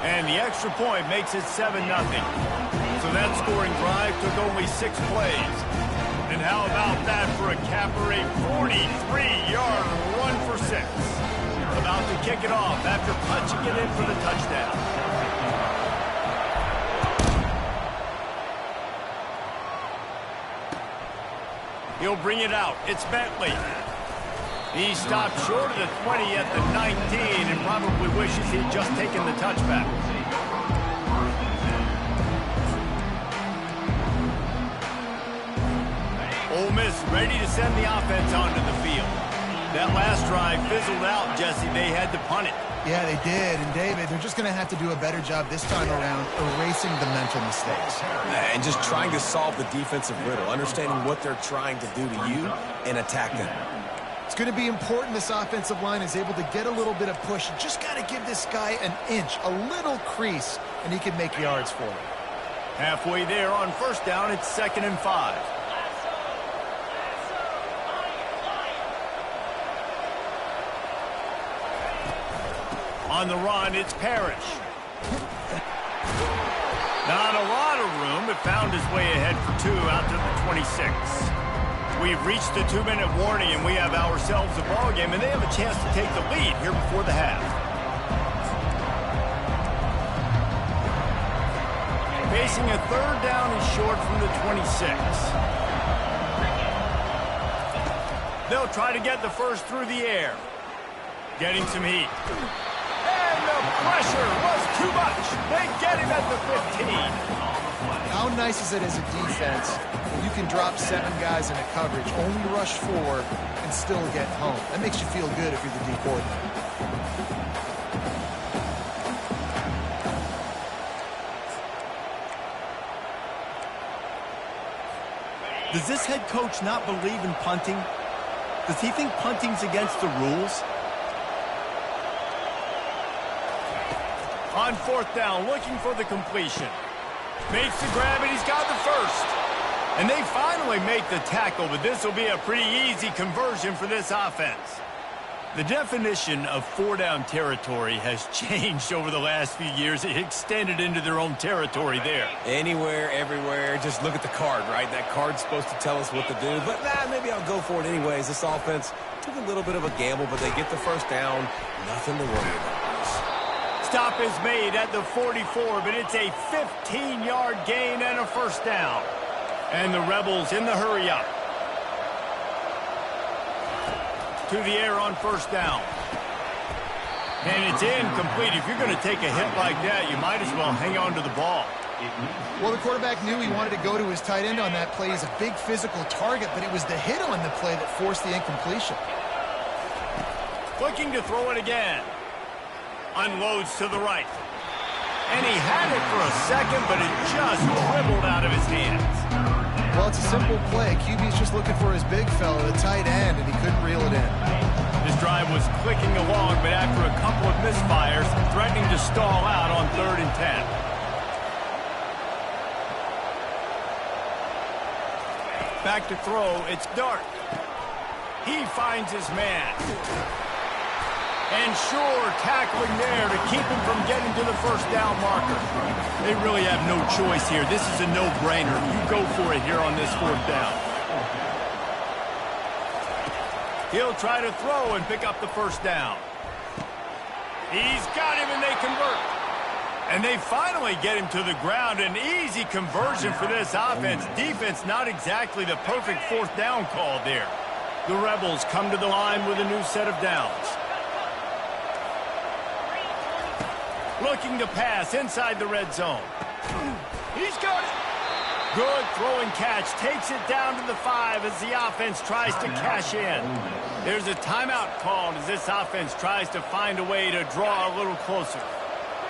And the extra point makes it 7-0. So that scoring drive took only 6 plays. And how about that for a capper, a 43-yard run for 6. About to kick it off after punching it in for the touchdown. He'll bring it out. It's Bentley. He stopped short of the 20 at the 19 and probably wishes he'd just taken the touchback. Ole Miss ready to send the offense onto the field. That last drive fizzled out, Jesse. They had to punt it. Yeah, they did. And, David, they're just going to have to do a better job this time around erasing the mental mistakes. And just trying to solve the defensive riddle, understanding what they're trying to do to you and attack them. It's going to be important this offensive line is able to get a little bit of push. You just got to give this guy an inch, a little crease, and he can make yards for it. Halfway there on first down, it's 2nd and 5. On the run, it's Parrish. Not a lot of room, but found his way ahead for 2 out to the 26. We've reached the 2-minute warning, and we have ourselves a ball game, and they have a chance to take the lead here before the half. Facing a 3rd down and short from the 26. They'll try to get the first through the air. Getting some heat. And the pressure was too much. They get him at the 15. How nice is it as a defense when you can drop 7 guys into coverage, only rush 4, and still get home? That makes you feel good if you're the D coordinator. Does this head coach not believe in punting? Does he think punting's against the rules? On 4th down, looking for the completion. Makes the grab, and he's got the first. And they finally make the tackle, but this will be a pretty easy conversion for this offense. The definition of 4-down territory has changed over the last few years. It extended into their own territory there. Anywhere, everywhere, just look at the card, right? That card's supposed to tell us what to do, but maybe I'll go for it anyways. This offense took a little bit of a gamble, but they get the first down. Nothing to worry about. Stop is made at the 44, but it's a 15-yard gain and a first down. And the Rebels in the hurry-up. To the air on first down. And it's incomplete. If you're going to take a hit like that, you might as well hang on to the ball. Well, the quarterback knew he wanted to go to his tight end on that play. He's a big physical target, but it was the hit on the play that forced the incompletion. Looking to throw it again. Unloads to the right. And he had it for a second, but it just dribbled out of his hands. Well, it's a simple play. QB's just looking for his big fella, the tight end, and he couldn't reel it in. This drive was clicking along, but after a couple of misfires, threatening to stall out on 3rd and 10. Back to throw, it's Dart. He finds his man. And sure, tackling there to keep him from getting to the first down marker. They really have no choice here. This is a no-brainer. You go for it here on this 4th down. He'll try to throw and pick up the first down. He's got him, and they convert. And they finally get him to the ground. An easy conversion for this offense. Defense, not exactly the perfect 4th down call there. The Rebels come to the line with a new set of downs. Looking to pass inside the red zone. He's got it. Good throwing catch. Takes it down to the 5 as the offense tries to cash in. There's a timeout called as this offense tries to find a way to draw a little closer.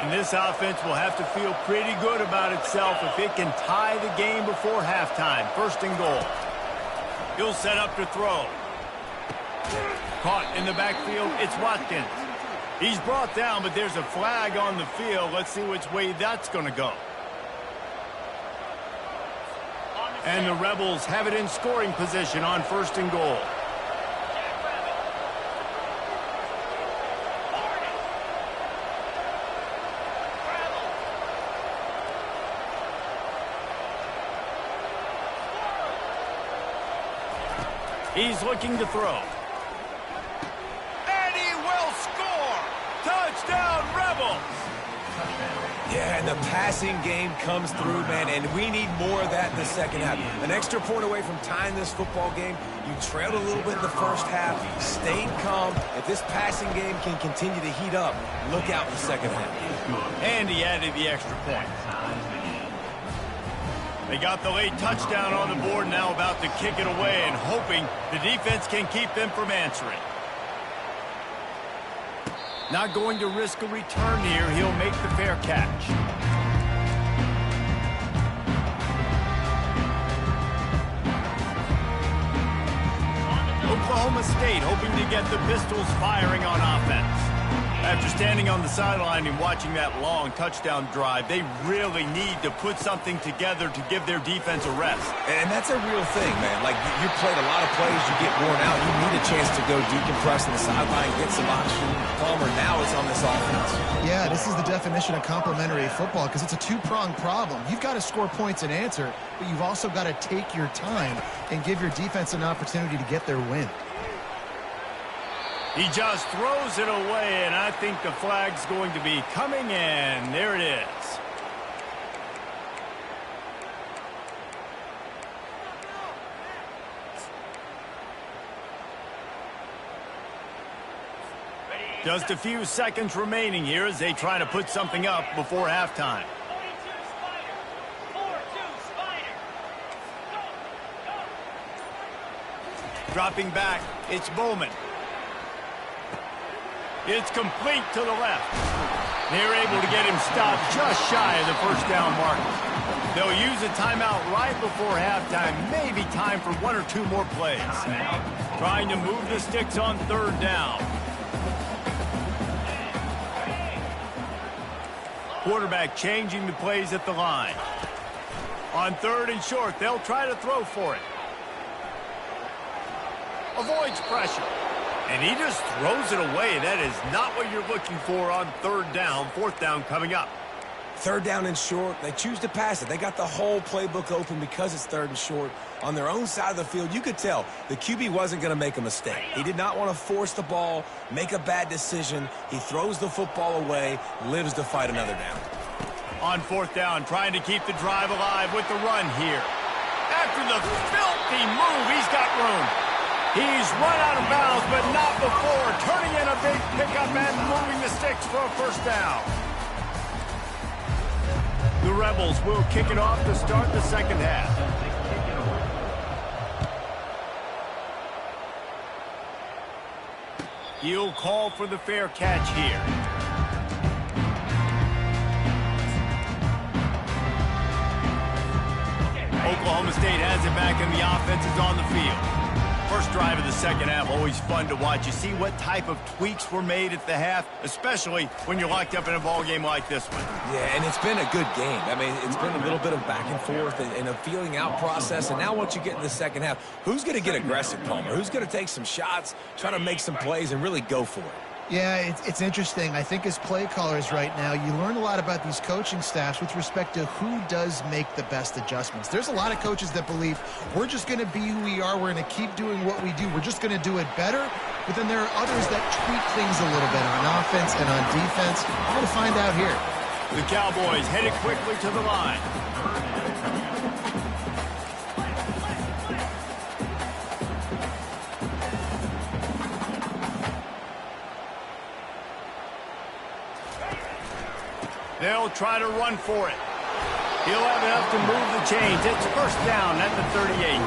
And this offense will have to feel pretty good about itself if it can tie the game before halftime. 1st and goal. He'll set up to throw. Caught in the backfield, it's Watkins. He's brought down, but there's a flag on the field. Let's see which way that's going to go. And the Rebels have it in scoring position on 1st and goal. He's looking to throw. And he will score! Touchdown, Rebels! Yeah, and the passing game comes through, man, and we need more of that in the second half. An extra point away from tying this football game. You trailed a little bit in the first half, stayed calm. If this passing game can continue to heat up, look out in the second half. And he added the extra point. They got the late touchdown on the board, now about to kick it away and hoping the defense can keep them from answering. Not going to risk a return here. He'll make the fair catch. Oklahoma State hoping to get the Pistols firing on offense. After standing on the sideline and watching that long touchdown drive, they really need to put something together to give their defense a rest. And that's a real thing, man. Like, you played a lot of plays, you get worn out. You need a chance to go decompress on the sideline, get some oxygen. Palmer, now it's on this offense. Yeah, this is the definition of complementary football because it's a two-pronged problem. You've got to score points and answer, but you've also got to take your time and give your defense an opportunity to get their win. He just throws it away, and I think the flag's going to be coming in. There it is. Just a few seconds remaining here as they try to put something up before halftime. Dropping back, it's Bowman. It's complete to the left. They're able to get him stopped just shy of the first down marker. They'll use a timeout right before halftime. Maybe time for one or two more plays. Trying to move the sticks on third down. Quarterback changing the plays at the line. On third and short, they'll try to throw for it. Avoids pressure. And he just throws it away. That is not what you're looking for on third down. Fourth down coming up. Third down and short, they choose to pass it. They got the whole playbook open because it's third and short. On their own side of the field, you could tell the QB wasn't going to make a mistake. He did not want to force the ball, make a bad decision. He throws the football away, lives to fight another down. On fourth down, trying to keep the drive alive with the run here. After the filthy move, he's got room. He's run out of bounds, but not before. Turning in a big pickup and moving the sticks for a first down. The Rebels will kick it off to start the second half. He'll call for the fair catch here. Oklahoma State has it back and the offense is on the field. First drive of the second half, always fun to watch. You see what type of tweaks were made at the half, especially when you're locked up in a ball game like this one. Yeah, and it's been a good game. I mean, it's been a little bit of back and forth and a feeling out process. And now once you get in the second half, who's going to get aggressive, Palmer? Who's going to take some shots, try to make some plays, and really go for it? Yeah, it's interesting. I think as play callers right now, you learn a lot about these coaching staffs with respect to who does make the best adjustments. There's a lot of coaches that believe we're just going to be who we are. We're going to keep doing what we do. We're just going to do it better. But then there are others that tweak things a little bit on offense and on defense. We're going to find out here. The Cowboys headed quickly to the line. They'll try to run for it. He'll have enough to move the chains. It's first down at the 38.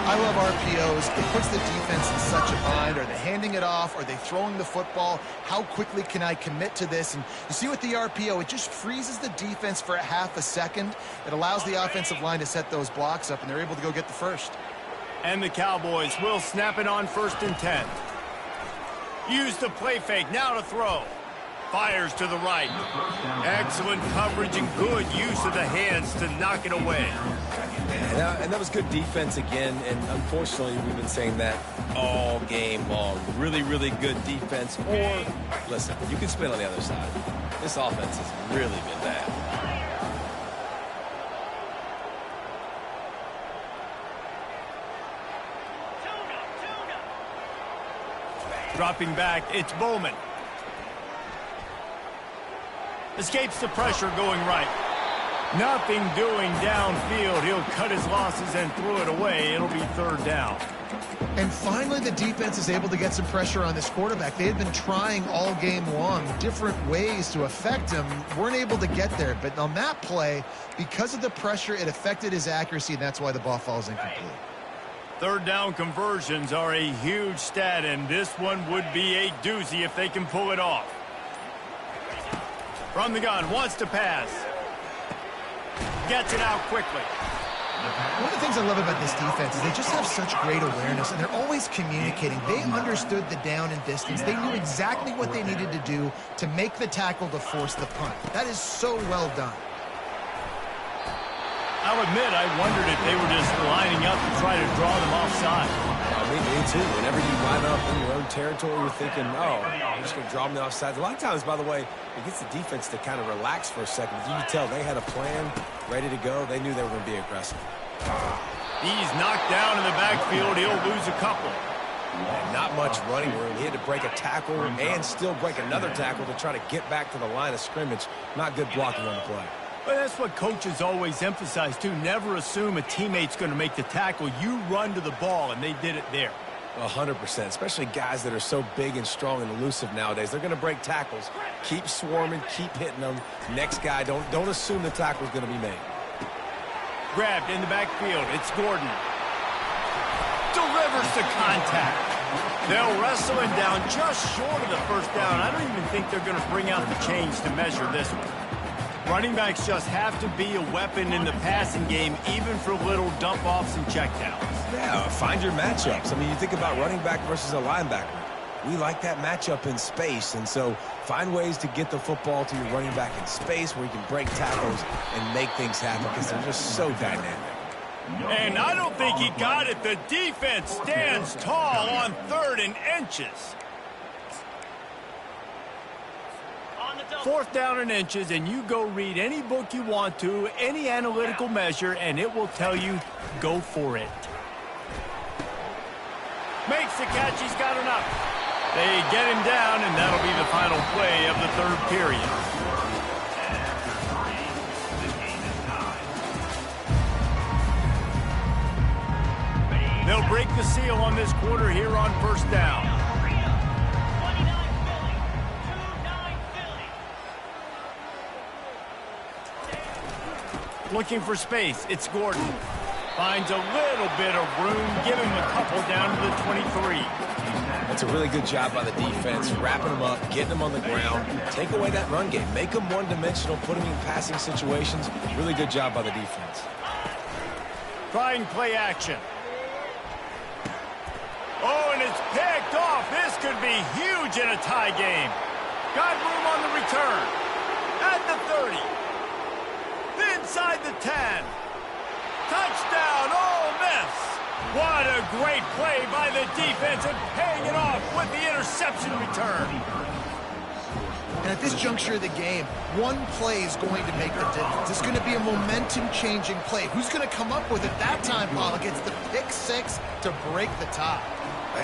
I love RPOs. It puts the defense in such a bind. Are they handing it off? Are they throwing the football? How quickly can I commit to this? And you see with the RPO, it just freezes the defense for a half a second. It allows the offensive line to set those blocks up, and they're able to go get the first. And the Cowboys will snap it on 1st and 10. Use the play fake. Now to throw. Fires to the right. Excellent coverage and good use of the hands to knock it away. And that was good defense again, and unfortunately we've been saying that all game long. Really, really good defense. Or, listen, you can spin on the other side. This offense has really been bad. Dropping back, it's Bowman. Escapes the pressure going right. Nothing doing downfield. He'll cut his losses and throw it away. It'll be third down. And finally, the defense is able to get some pressure on this quarterback. They had been trying all game long different ways to affect him. Weren't able to get there. But on that play, because of the pressure, it affected his accuracy, and that's why the ball falls incomplete. Third down conversions are a huge stat, and this one would be a doozy if they can pull it off. From the gun, wants to pass. Gets it out quickly. One of the things I love about this defense is they just have such great awareness, and they're always communicating. They understood the down and distance. They knew exactly what they needed to do to make the tackle to force the punt. That is so well done. I'll admit, I wondered if they were just lining up to try to draw them offside. Me too. Whenever you line up in your own territory, you're thinking, oh, I'm just going to draw them offside. A lot of times, by the way, it gets the defense to kind of relax for a second. You can tell they had a plan ready to go. They knew they were going to be aggressive. He's knocked down in the backfield. He'll lose a couple. And not much running room. He had to break a tackle and still break another tackle to try to get back to the line of scrimmage. Not good blocking on the play. But that's what coaches always emphasize, too. Never assume a teammate's going to make the tackle. You run to the ball, and they did it there. 100%, especially guys that are so big and strong and elusive nowadays. They're going to break tackles. Keep swarming, keep hitting them. Next guy, don't assume the tackle's going to be made. Grabbed in the backfield. It's Gordon. Delivers the contact. They'll wrestle him down just short of the first down. I don't even think they're going to bring out the chains to measure this one. Running backs just have to be a weapon in the passing game, even for little dump-offs and checkdowns. Yeah, find your matchups. I mean, you think about running back versus a linebacker. We like that matchup in space, and so find ways to get the football to your running back in space where you can break tackles and make things happen because they're just so dynamic. And I don't think he got it. The defense stands tall on 3rd and inches. 4th down and inches, and you go read any book you want to, any analytical measure, and it will tell you, go for it. Makes the catch. He's got enough. They get him down, and that'll be the final play of the 3rd period. They'll break the seal on this quarter here on 1st down. Looking for space. It's Gordon. Finds a little bit of room. Give him a couple down to the 23. That's a really good job by the defense, wrapping them up, getting them on the ground. Take away that run game. Make them one-dimensional, put them in passing situations. Really good job by the defense. Trying play action. Oh, and it's picked off. This could be huge in a tie game. Got room on the return. At the 30. Inside the 10. Touchdown, Ole Miss. What a great play by the defense and paying it off with the interception return. And at this juncture of the game, one play is going to make the difference. It's going to be a momentum-changing play. Who's going to come up with it that time, Paul? Gets the pick 6 to break the tie.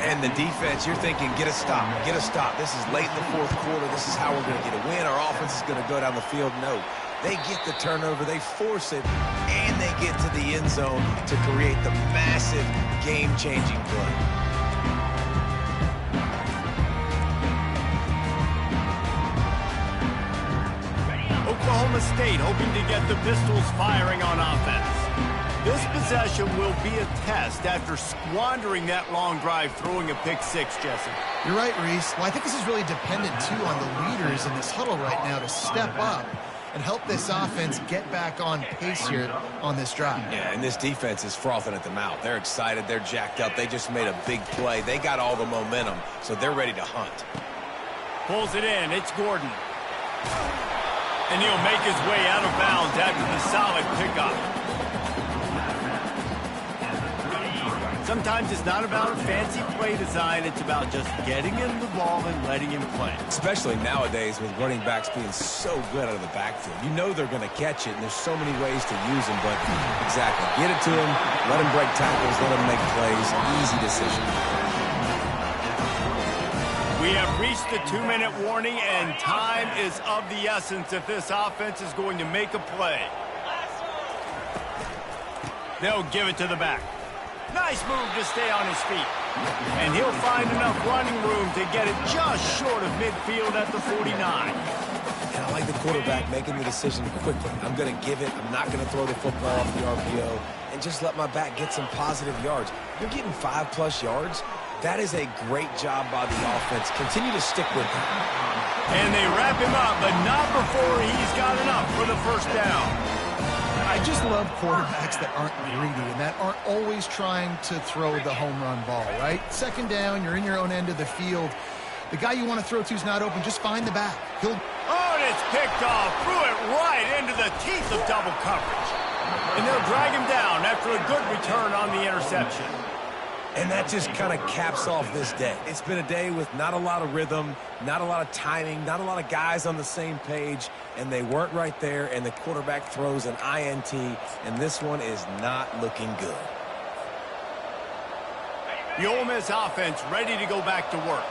And the defense, you're thinking, get a stop, get a stop. This is late in the 4th quarter. This is how we're going to get a win. Our offense is going to go down the field. No. They get the turnover, they force it, and they get to the end zone to create the massive game-changing play. Oklahoma State hoping to get the Pistols firing on offense. This possession will be a test after squandering that long drive, throwing a pick 6, Jesse. You're right, Reese. Well, I think this is really dependent, too, on the leaders in this huddle right now to step up and help this offense get back on pace here on this drive. Yeah, and this defense is frothing at the mouth. They're excited. They're jacked up. They just made a big play. They got all the momentum, so they're ready to hunt. Pulls it in. It's Gordon. And he'll make his way out of bounds after the solid pickup. Sometimes it's not about a fancy play design. It's about just getting him the ball and letting him play. Especially nowadays with running backs being so good out of the backfield. You know they're going to catch it, and there's so many ways to use them. But exactly, get it to him, let him break tackles, let him make plays. Easy decision. We have reached the 2-minute warning, and time is of the essence if this offense is going to make a play. They'll give it to the back. Nice move to stay on his feet. And he'll find enough running room to get it just short of midfield at the 49. And I like the quarterback making the decision quickly. I'm going to give it. I'm not going to throw the football off the RPO and just let my back get some positive yards. You're getting 5+ yards. That is a great job by the offense. Continue to stick with him. And they wrap him up, but not before he's got enough for the first down. I just love quarterbacks that aren't greedy and that aren't always trying to throw the home run ball, right? Second down, you're in your own end of the field. The guy you want to throw to is not open. Just find the back. Oh, and it's picked off. Threw it right into the teeth of double coverage. And they'll drag him down after a good return on the interception. And that just kind of caps off this day. It's been a day with not a lot of rhythm, not a lot of timing, not a lot of guys on the same page, and they weren't right there, and the quarterback throws an INT, and this one is not looking good. The Ole Miss offense ready to go back to work.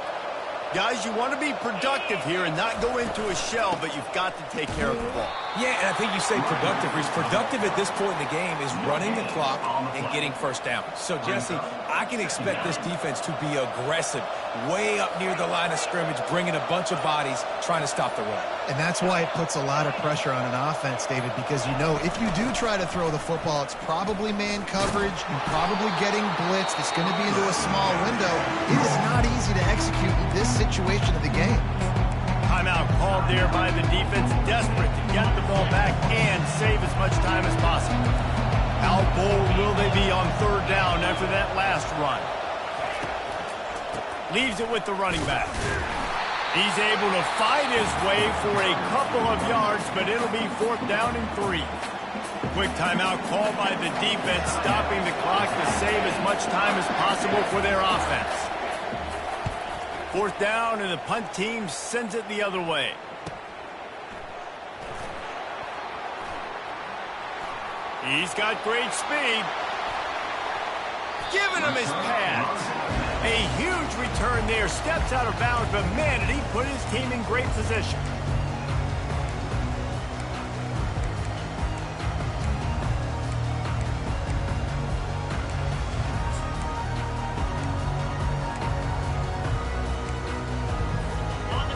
Guys, you want to be productive here and not go into a shell, but you've got to take care of the ball. Yeah, and I think you say productive. Reese. Productive at this point in the game is running the clock and getting first down. So, Jesse, I can expect this defense to be aggressive, way up near the line of scrimmage, bringing a bunch of bodies, trying to stop the run. And that's why it puts a lot of pressure on an offense, David, because you know if you do try to throw the football, it's probably man coverage, you're probably getting blitzed, it's going to be into a small window. It is not easy to execute in this situation of the game. Timeout called there by the defense, desperate to get the ball back and save as much time as possible. How bold will they be on third down after that last run? Leaves it with the running back. He's able to fight his way for a couple of yards, but it'll be 4th down and 3. Quick timeout called by the defense, stopping the clock to save as much time as possible for their offense. 4th down, and the punt team sends it the other way. He's got great speed. Giving him his pads. A huge return there. Steps out of bounds, but man, did he put his team in great position.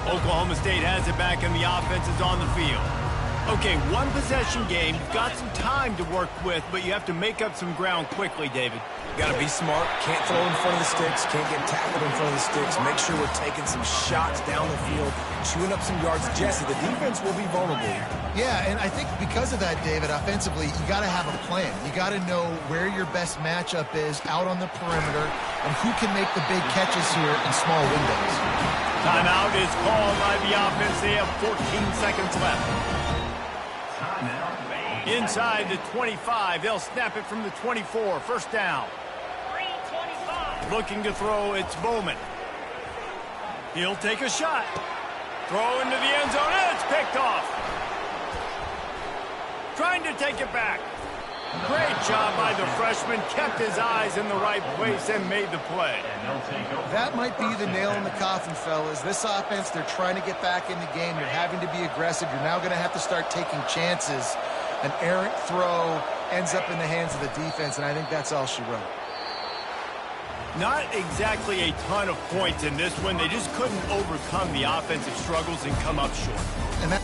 Oklahoma State has it back, and the offense is on the field. Okay, one possession game. You've got some time to work with, but you have to make up some ground quickly, David. Got to be smart. Can't throw in front of the sticks. Can't get tackled in front of the sticks. Make sure we're taking some shots down the field, chewing up some yards. Jesse, the defense will be vulnerable here. Yeah, and I think because of that, David, offensively, you got to have a plan. You got to know where your best matchup is out on the perimeter and who can make the big catches here in small windows. Timeout is called by the offense. They have 14 seconds left. Inside the 25, they'll snap it from the 24. First down. Looking to throw, it's Bowman. He'll take a shot. Throw into the end zone, and it's picked off. Trying to take it back. Great job by the freshman. Kept his eyes in the right place and made the play. That might be the nail in the coffin, fellas. This offense, they're trying to get back in the game. You're having to be aggressive. You're now going to have to start taking chances. An errant throw ends up in the hands of the defense, and I think that's all she wrote. Not exactly a ton of points in this one. They just couldn't overcome the offensive struggles and come up short. And that